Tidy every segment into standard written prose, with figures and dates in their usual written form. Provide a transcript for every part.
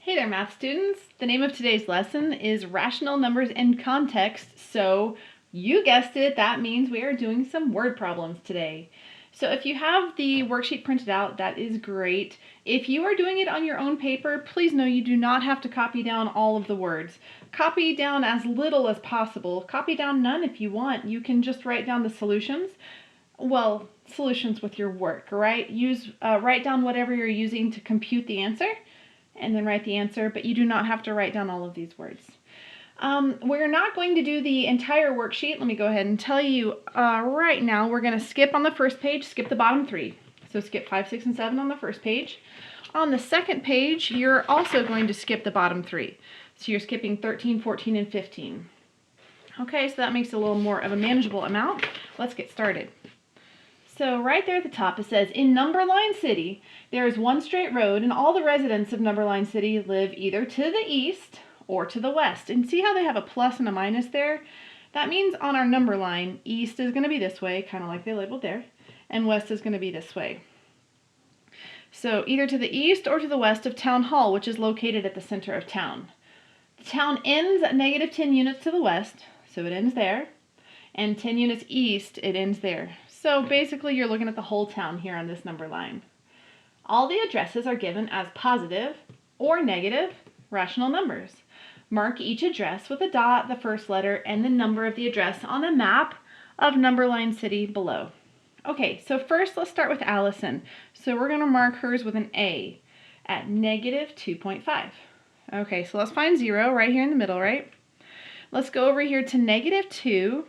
Hey there, math students. The name of today's lesson is Rational Numbers in Context, so you guessed it, that means we are doing some word problems today. So if you have the worksheet printed out, that is great. If you are doing it on your own paper, please know you do not have to copy down all of the words. Copy down as little as possible. Copy down none if you want. You can just write down the solutions. Well, solutions with your work, right? Write down whatever you're using to compute the answer, and then write the answer, but you do not have to write down all of these words. We're not going to do the entire worksheet. Let me go ahead and tell you right now. We're going to skip on the first page, skip the bottom three. So skip 5, 6, and 7 on the first page. On the second page, you're also going to skip the bottom three. So you're skipping 13, 14, and 15. Okay, so that makes it a little more of a manageable amount. Let's get started. So right there at the top it says, in Numberline City, there is one straight road and all the residents of Numberline City live either to the east or to the west. And see how they have a plus and a minus there? That means on our number line, east is going to be this way, kind of like they labeled there, and west is going to be this way. So either to the east or to the west of Town Hall, which is located at the center of town. The town ends at negative 10 units to the west, so it ends there, and 10 units east, it ends there. So basically you're looking at the whole town here on this number line. All the addresses are given as positive or negative rational numbers. Mark each address with a dot, the first letter, and the number of the address on a map of Numberline City below. Okay, so first let's start with Allison. So we're going to mark hers with an A at negative 2.5. Okay, so let's find 0 right here in the middle, right? Let's go over here to negative 2.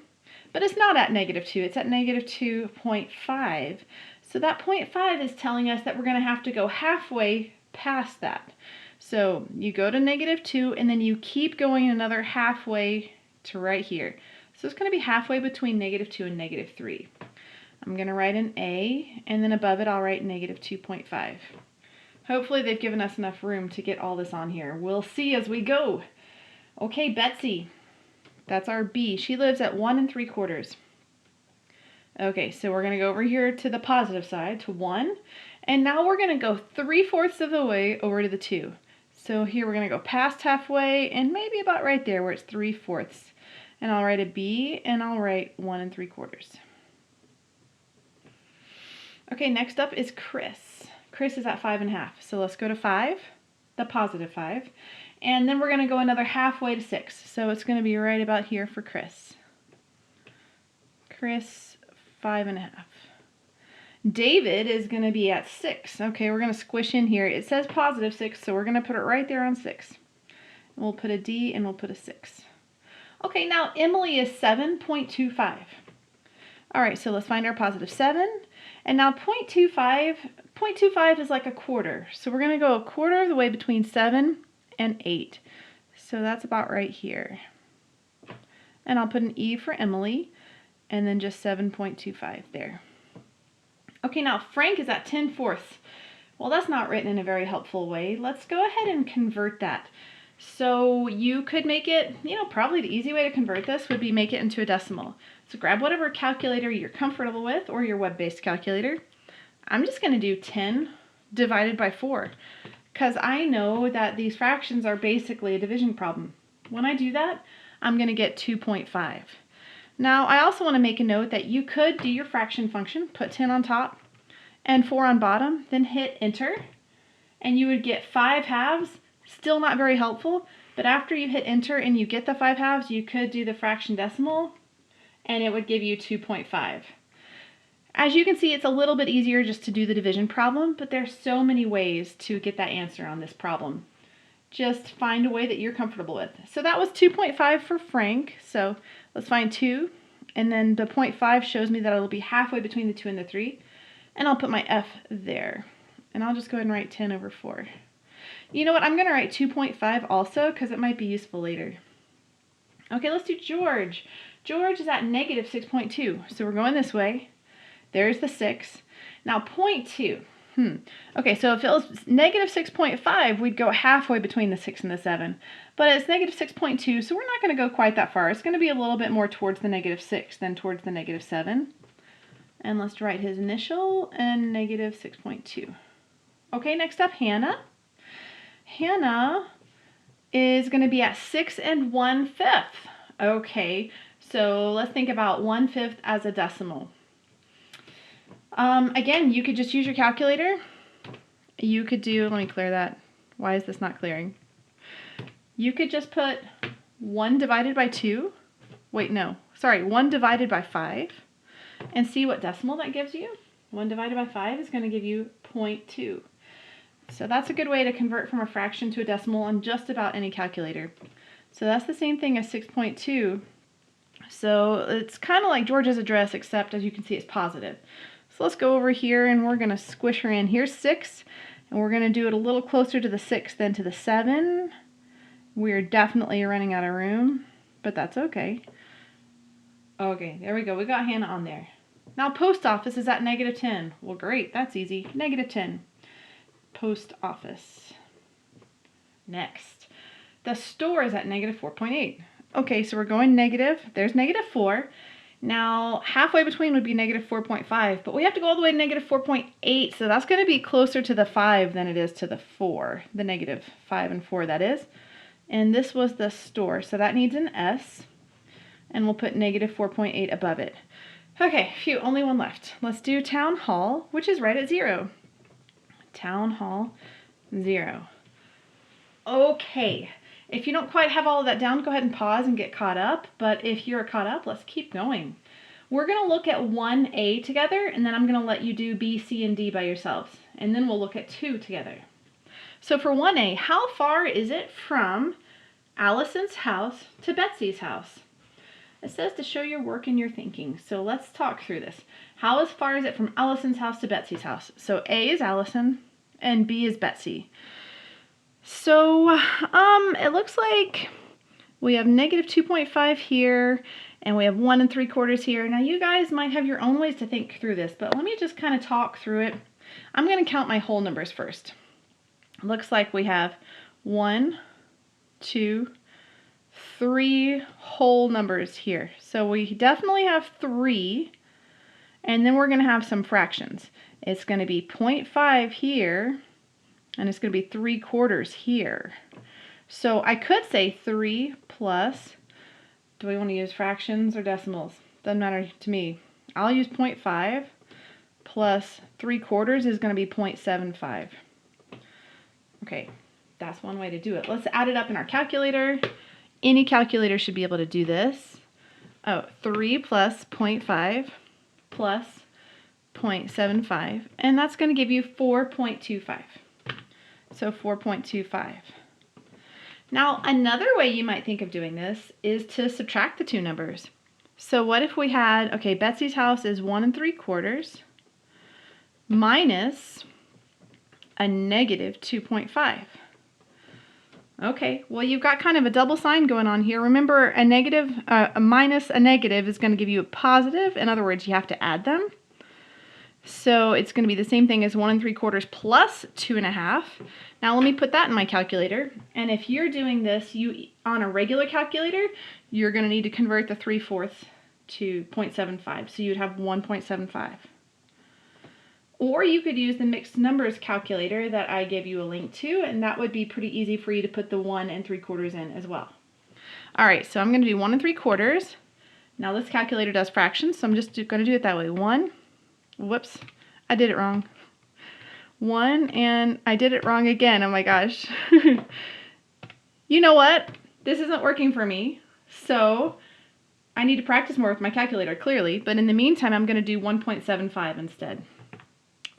But it's not at negative 2, it's at negative 2.5. So that 0.5 is telling us that we're going to have to go halfway past that. So you go to negative 2 and then you keep going another halfway to right here. So it's going to be halfway between negative 2 and negative 3. I'm going to write an A, and then above it I'll write negative 2.5. Hopefully they've given us enough room to get all this on here. We'll see as we go. Okay, Betsy. That's our B. She lives at 1 3/4. Okay, so we're going to go over here to the positive side, to 1. And now we're going to go 3/4 of the way over to the 2. So here we're going to go past halfway and maybe about right there where it's 3/4. And I'll write a B and I'll write 1 3/4. Okay, next up is Chris. Chris is at 5.5. So let's go to 5, the positive 5. And then we're going to go another halfway to 6. So it's going to be right about here for Chris. Chris, 5.5. David is going to be at 6. Okay, we're going to squish in here. It says positive 6, so we're going to put it right there on 6. We'll put a D and we'll put a 6. Okay, now Emily is 7.25. All right, so let's find our positive 7. And now 0.25 is like a quarter. So we're going to go a quarter of the way between 7 and 8. So that's about right here. And I'll put an E for Emily and then just 7.25 there. Okay, now Frank is at 10/4. Well, that's not written in a very helpful way. Let's go ahead and convert that. So you could make it, probably the easy way to convert this would be make it into a decimal. So grab whatever calculator you're comfortable with or your web-based calculator. I'm just going to do 10 divided by 4. Because I know that these fractions are basically a division problem. When I do that, I'm going to get 2.5. Now, I also want to make a note that you could do your fraction function, put 10 on top and 4 on bottom, then hit enter, and you would get 5 halves. Still not very helpful, but after you hit enter and you get the 5 halves, you could do the fraction decimal, and it would give you 2.5. As you can see, it's a little bit easier just to do the division problem, but there's so many ways to get that answer on this problem. Just find a way that you're comfortable with. So that was 2.5 for Frank. So let's find 2, and then the 0.5 shows me that it'll be halfway between the 2 and the 3, and I'll put my F there. And I'll just go ahead and write 10/4. You know what? I'm going to write 2.5 also because it might be useful later. Okay, let's do George. George is at negative 6.2, so we're going this way. There's the 6. Now 0.2. Okay, so if it was negative 6.5, we'd go halfway between the 6 and the 7. But it's negative 6.2, so we're not going to go quite that far. It's going to be a little bit more towards the negative 6 than towards the negative 7. And let's write his initial and negative 6.2. Okay, next up, Hannah. Hannah is going to be at 6 1/5. Okay, so let's think about 1/5 as a decimal. Again, you could just use your calculator. You could do, let me clear that. Why is this not clearing? You could just put 1 divided by 2. Wait, no. Sorry, 1 divided by 5. And see what decimal that gives you. 1 divided by 5 is going to give you 0.2. So that's a good way to convert from a fraction to a decimal on just about any calculator. So that's the same thing as 6.2. So it's kind of like George's address, except as you can see it's positive. So let's go over here and we're going to squish her in. Here's 6, and we're going to do it a little closer to the 6 than to the 7. We're definitely running out of room, but that's okay. Okay, there we go. We got Hannah on there. Now post office is at -10. Well, great. That's easy. -10. Post office. Next. The store is at -4.8. Okay, so we're going negative. There's -4. Now, halfway between would be -4.5, but we have to go all the way to -4.8, so that's going to be closer to the 5 than it is to the 4. The -5 and 4, that is. And this was the store, so that needs an S. And we'll put -4.8 above it. Okay, phew, only one left. Let's do town hall, which is right at 0. Town hall, 0. Okay, if you don't quite have all of that down, go ahead and pause and get caught up. But if you're caught up, let's keep going. We're going to look at 1A together, and then I'm going to let you do B, C, and D by yourselves. And then we'll look at 2 together. So for 1A, how far is it from Allison's house to Betsy's house? It says to show your work and your thinking. So let's talk through this. How far is it from Allison's house to Betsy's house? So A is Allison and B is Betsy. So it looks like we have -2.5 here and we have 1 3/4 here. Now you guys might have your own ways to think through this, but let me just kind of talk through it. I'm going to count my whole numbers first. Looks like we have 1, 2, 3 whole numbers here. So we definitely have 3, and then we're going to have some fractions. It's going to be 0.5 here, and it's going to be 3/4 here. So I could say 3 plus, do we want to use fractions or decimals? Doesn't matter to me. I'll use 0.5 plus 3/4 is going to be 0.75. Okay, that's one way to do it. Let's add it up in our calculator. Any calculator should be able to do this. Oh, 3 plus 0.5 plus 0.75, and that's going to give you 4.25. So 4.25. Now, another way you might think of doing this is to subtract the two numbers. So what if we had, okay, Betsy's house is 1 3/4 minus a -2.5. Okay, well, you've got kind of a double sign going on here. Remember, a minus a negative is going to give you a positive. In other words, you have to add them. So it's going to be the same thing as 1 3/4 plus 2.5. Now let me put that in my calculator. And if you're doing this on a regular calculator, you're going to need to convert the 3/4 to 0.75. So you'd have 1.75. Or you could use the mixed numbers calculator that I gave you a link to, and that would be pretty easy for you to put the 1 3/4 in as well. All right, so I'm going to do 1 3/4. Now this calculator does fractions, so I'm just going to do it that way. 1, whoops, I did it wrong. 1, and I did it wrong again. Oh my gosh. You know what? This isn't working for me, so I need to practice more with my calculator, clearly. But in the meantime, I'm going to do 1.75 instead.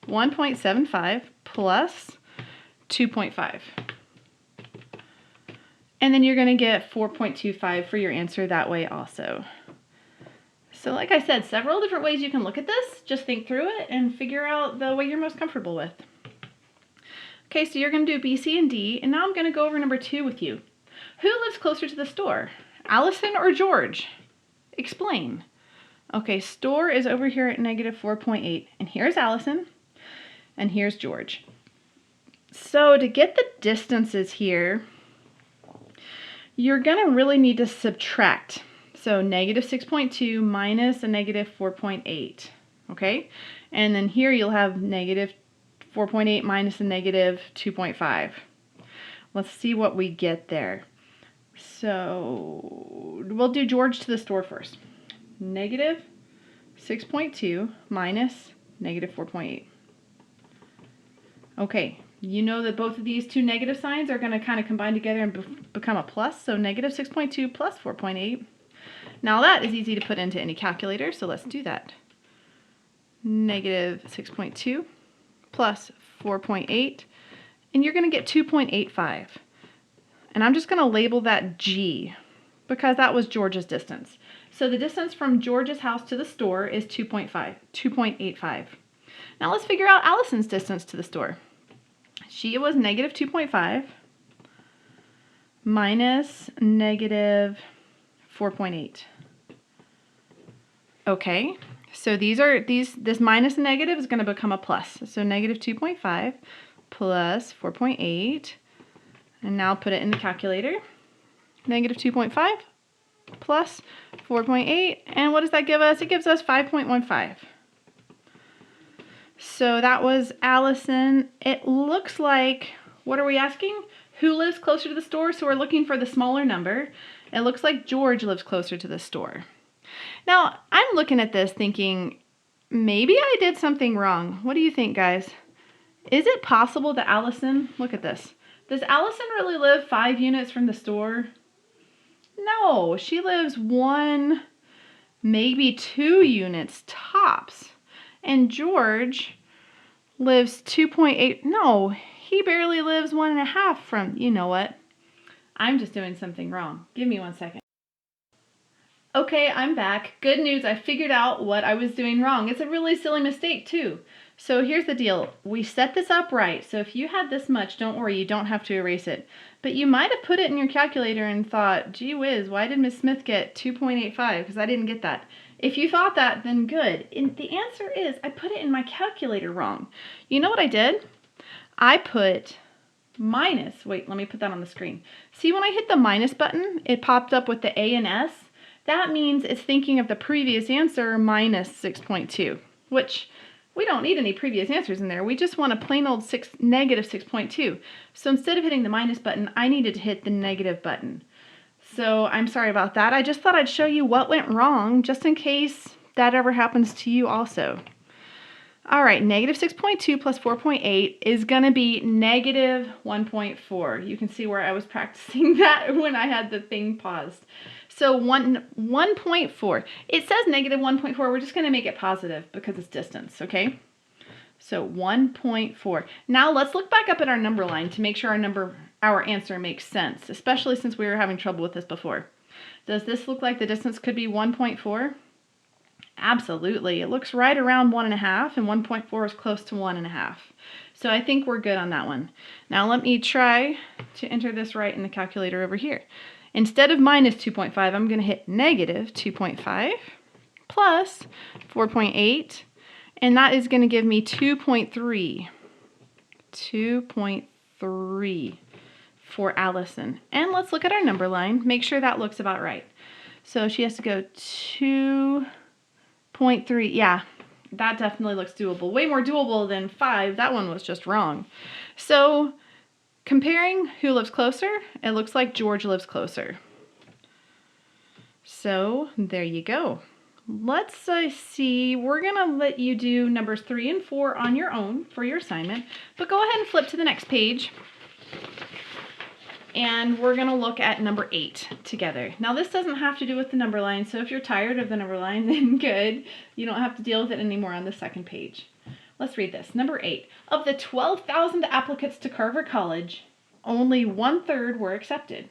1.75 plus 2.5. And then you're going to get 4.25 for your answer that way also. So like I said, several different ways you can look at this. Just think through it and figure out the way you're most comfortable with. Okay, so you're going to do B, C, and D, and now I'm going to go over number 2 with you. Who lives closer to the store? Allison or George? Explain. Okay, store is over here at -4.8, and here's Allison, and here's George. So to get the distances here, you're going to really need to subtract. So -6.2 minus a -4.8, okay? And then here you'll have -4.8 minus a -2.5. Let's see what we get there. So we'll do George to the store first. Negative 6.2 minus negative 4.8. Okay, you know that both of these two negative signs are going to kind of combine together and become a plus, so negative 6.2 plus 4.8. Now that is easy to put into any calculator, so let's do that. Negative 6.2 plus 4.8, and you're going to get 2.85. And I'm just going to label that G because that was George's distance. So the distance from George's house to the store is 2.85. Now let's figure out Allison's distance to the store. She was negative 2.5 minus negative 4.8. Okay, so this minus negative is going to become a plus. So negative 2.5 plus 4.8. And now put it in the calculator. Negative 2.5 plus 4.8. And what does that give us? It gives us 5.15. So that was Allison. It looks like, what are we asking? Who lives closer to the store? So we're looking for the smaller number. It looks like George lives closer to the store. Now, I'm looking at this thinking, maybe I did something wrong. What do you think, guys? Is it possible that Allison, look at this. Does Allison really live 5 units from the store? No, she lives 1, maybe 2 units tops. And George lives 2.8. No, he barely lives 1.5 from, you know what? I'm just doing something wrong. Give me 1 second. Okay, I'm back. Good news, I figured out what I was doing wrong. It's a really silly mistake too. So here's the deal. We set this up right. So if you had this much, don't worry, you don't have to erase it. But you might have put it in your calculator and thought, gee whiz, why did Miss Smith get 2.85? Because I didn't get that. If you thought that, then good. And the answer is I put it in my calculator wrong. You know what I did? I put minus, wait, let me put that on the screen. See, when I hit the minus button, it popped up with the A and S. That means it's thinking of the previous answer minus 6.2, which we don't need any previous answers in there. We just want a plain old negative 6.2. So instead of hitting the minus button, I needed to hit the negative button. So I'm sorry about that. I just thought I'd show you what went wrong just in case that ever happens to you also. All right, negative 6.2 plus 4.8 is going to be negative 1.4. You can see where I was practicing that when I had the thing paused. So 1.4. It says negative 1.4. We're just going to make it positive because it's distance, okay? So 1.4. Now let's look back up at our number line to make sure our answer makes sense, especially since we were having trouble with this before. Does this look like the distance could be 1.4? Absolutely. It looks right around 1.5, and 1.4 is close to 1.5. So I think we're good on that one. Now let me try to enter this right in the calculator over here. Instead of minus 2.5, I'm going to hit negative 2.5 plus 4.8, and that is going to give me 2.3. 2.3 for Allison. And let's look at our number line. Make sure that looks about right. So she has to go 2.3. Yeah, that definitely looks doable. Way more doable than 5. That one was just wrong. So comparing who lives closer, it looks like George lives closer. So there you go. Let's see, we're going to let you do numbers 3 and 4 on your own for your assignment, but go ahead and flip to the next page. And we're going to look at number 8 together. Now this doesn't have to do with the number line, so if you're tired of the number line, then good. You don't have to deal with it anymore on the second page. Let's read this. Number 8. Of the 12,000 applicants to Carver College, only 1/3 were accepted.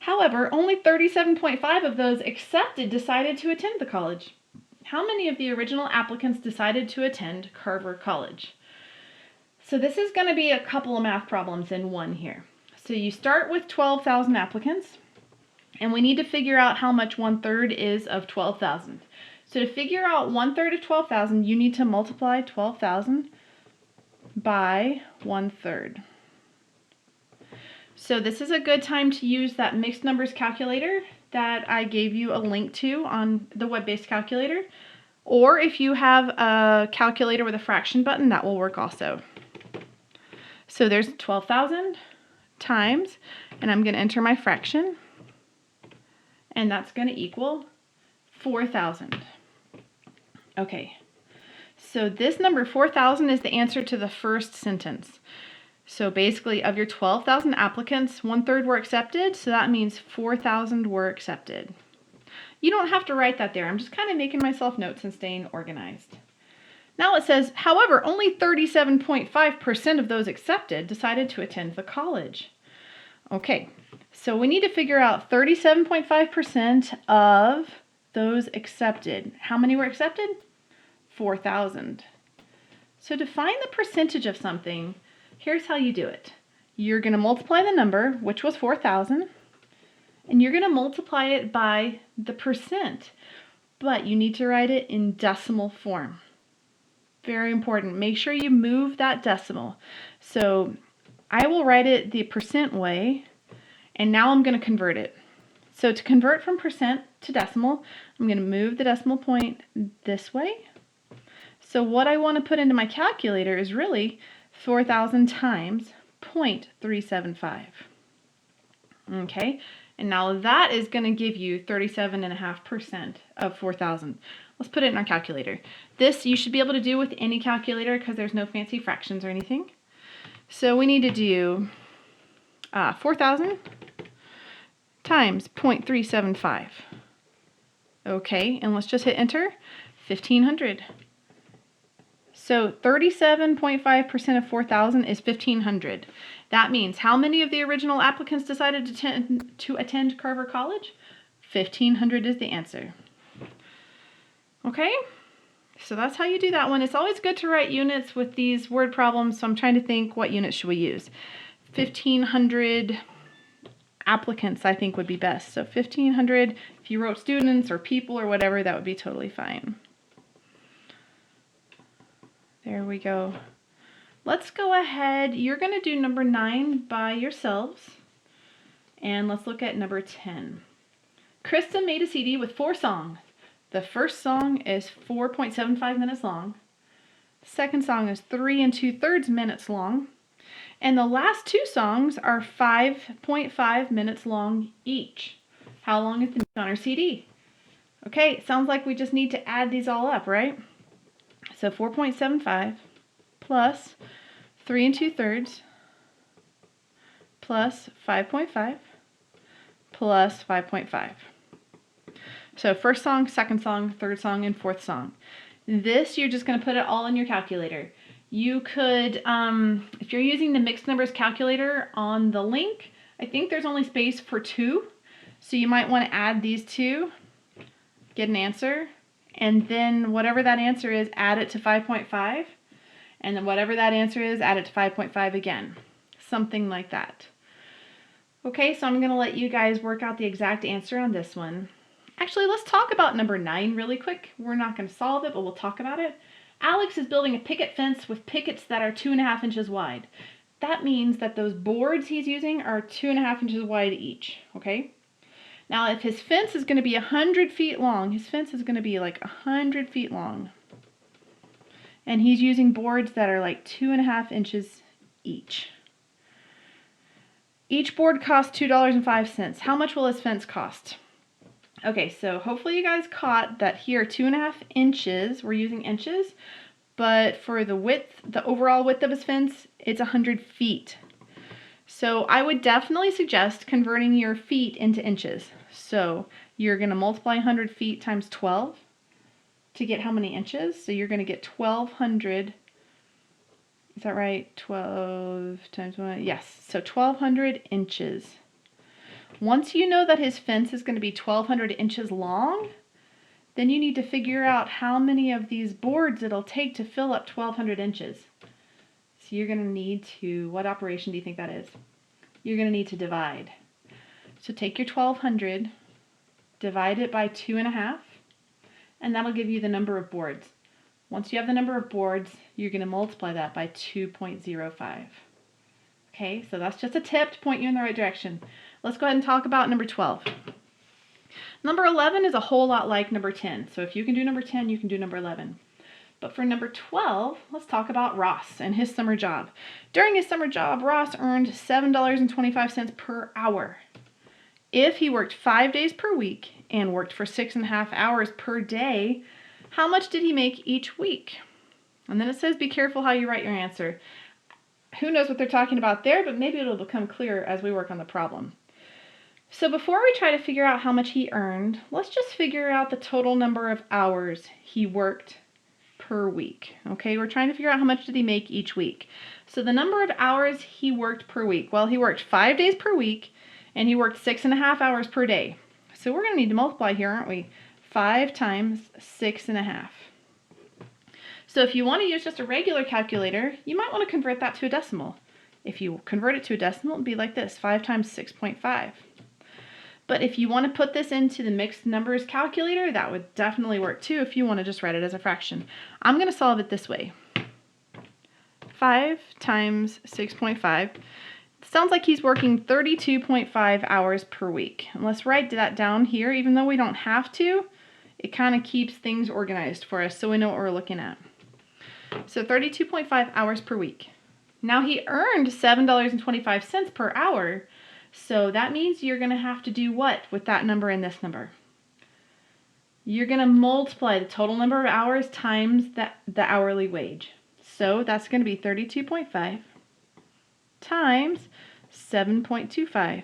However, only 37.5 of those accepted decided to attend the college. How many of the original applicants decided to attend Carver College? So this is going to be a couple of math problems in one here. So you start with 12,000 applicants, and we need to figure out how much 1/3 is of 12,000. So to figure out 1/3 of 12,000, you need to multiply 12,000 by 1/3. So this is a good time to use that mixed numbers calculator that I gave you a link to on the web-based calculator. Or if you have a calculator with a fraction button, that will work also. So there's 12,000 times, and I'm going to enter my fraction, and that's going to equal 4,000. Okay, so this number 4,000 is the answer to the first sentence. So basically, of your 12,000 applicants, 1/3 were accepted, so that means 4,000 were accepted. You don't have to write that there. I'm just kind of making myself notes and staying organized. Now it says, however, only 37.5% of those accepted decided to attend the college. Okay, so we need to figure out 37.5% of those accepted. How many were accepted? 4,000. So to find the percentage of something, here's how you do it. You're going to multiply the number, which was 4,000, and you're going to multiply it by the percent, but you need to write it in decimal form. Very important. Make sure you move that decimal. So I will write it the percent way, and now I'm going to convert it. So to convert from percent to decimal, I'm going to move the decimal point this way. So what I want to put into my calculator is really 4,000 times 0.375. Okay, and now that is going to give you 37.5% of 4,000. Let's put it in our calculator. This you should be able to do with any calculator because there's no fancy fractions or anything. So we need to do 4,000 times 0.375. Okay, and let's just hit enter. 1,500. So 37.5% of 4,000 is 1,500. That means how many of the original applicants decided to attend Carver College? 1,500 is the answer. Okay, so that's how you do that one. It's always good to write units with these word problems, so I'm trying to think what unit should we use. 1,500 applicants I think would be best. So 1,500, if you wrote students or people or whatever, that would be totally fine. There we go. Let's go ahead. You're going to do number 9 by yourselves. And let's look at number 10. Krista made a CD with 4 songs. The first song is 4.75 minutes long. The second song is 3 2/3 minutes long. And the last 2 songs are 5.5 minutes long each. How long is the music on our CD? Okay, it sounds like we just need to add these all up, right? So 4.75 plus 3 2/3 plus 5.5 plus 5.5. So first song, second song, third song, and fourth song. This, you're just going to put it all in your calculator. You could, if you're using the mixed numbers calculator on the link, I think there's only space for 2. So you might want to add these 2, get an answer, and then whatever that answer is, add it to 5.5, and then whatever that answer is, add it to 5.5 again. Something like that. Okay, so I'm going to let you guys work out the exact answer on this one. Actually, let's talk about number 9 really quick. We're not going to solve it, but we'll talk about it. Alex is building a picket fence with pickets that are 2.5 inches wide. That means that those boards he's using are 2.5 inches wide each, okay? Now, if his fence is going to be 100 feet long, his fence is going to be like 100 feet long. And he's using boards that are like 2.5 inches each. Each board costs $2.05. How much will his fence cost? Okay, so hopefully you guys caught that here 2.5 inches, we're using inches, but for the width, the overall width of his fence, it's 100 feet. So I would definitely suggest converting your feet into inches. So you're going to multiply 100 feet times 12 to get how many inches? So you're going to get 1,200. Is that right? 12 times 1. Yes, so 1,200 inches. Once you know that his fence is going to be 1,200 inches long, then you need to figure out how many of these boards it'll take to fill up 1,200 inches. So you're going to need to, what operation do you think that is? You're going to need to divide. So take your 1,200, divide it by 2.5, and that'll give you the number of boards. Once you have the number of boards, you're going to multiply that by 2.05. Okay, so that's just a tip to point you in the right direction. Let's go ahead and talk about number 12. Number 11 is a whole lot like number 10. So if you can do number 10, you can do number 11. But for number 12, let's talk about Ross and his summer job. During his summer job, Ross earned $7.25 per hour. If he worked 5 days per week and worked for 6.5 hours per day, how much did he make each week? And then it says be careful how you write your answer. Who knows what they're talking about there, but maybe it'll become clear as we work on the problem. So before we try to figure out how much he earned, let's just figure out the total number of hours he worked per week. Okay, we're trying to figure out how much did he make each week. So the number of hours he worked per week. Well, he worked 5 days per week and he worked 6.5 hours per day. So we're going to need to multiply here, aren't we? 5 times 6.5. So if you want to use just a regular calculator, you might want to convert that to a decimal. If you convert it to a decimal, it'd be like this, 5 times 6.5. But if you want to put this into the mixed numbers calculator, that would definitely work too if you want to just write it as a fraction. I'm going to solve it this way. 5 times 6.5. Sounds like he's working 32.5 hours per week. And let's write that down here, even though we don't have to. It kind of keeps things organized for us so we know what we're looking at. So 32.5 hours per week. Now he earned $7.25 per hour. So that means you're going to have to do what with that number and this number? You're going to multiply the total number of hours times the hourly wage. So that's going to be 32.5 times 7.25.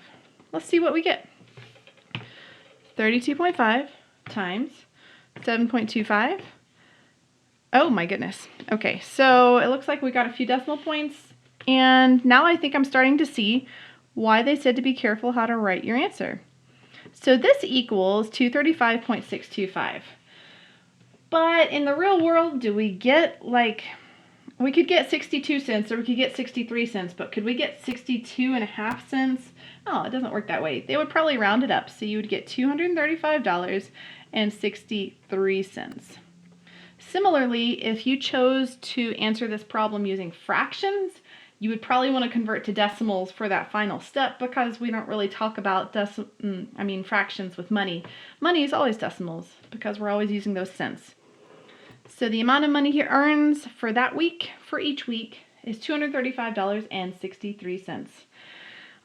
Let's see what we get. 32.5 times 7.25. Oh my goodness. Okay, so it looks like we got a few decimal points, and now I think I'm starting to see why they said to be careful how to write your answer. So this equals 235.625. But in the real world, do we get we could get 62 cents or we could get 63 cents, but could we get 62.5 cents? Oh, it doesn't work that way. They would probably round it up, so you would get $235.63. Similarly, if you chose to answer this problem using fractions, you would probably want to convert to decimals for that final step because we don't really talk about fractions with money. Money is always decimals because we're always using those cents. So the amount of money he earns for that week, for each week, is $235.63.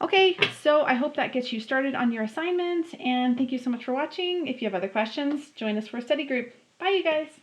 Okay, so I hope that gets you started on your assignment, and thank you so much for watching. If you have other questions, join us for a study group. Bye, you guys.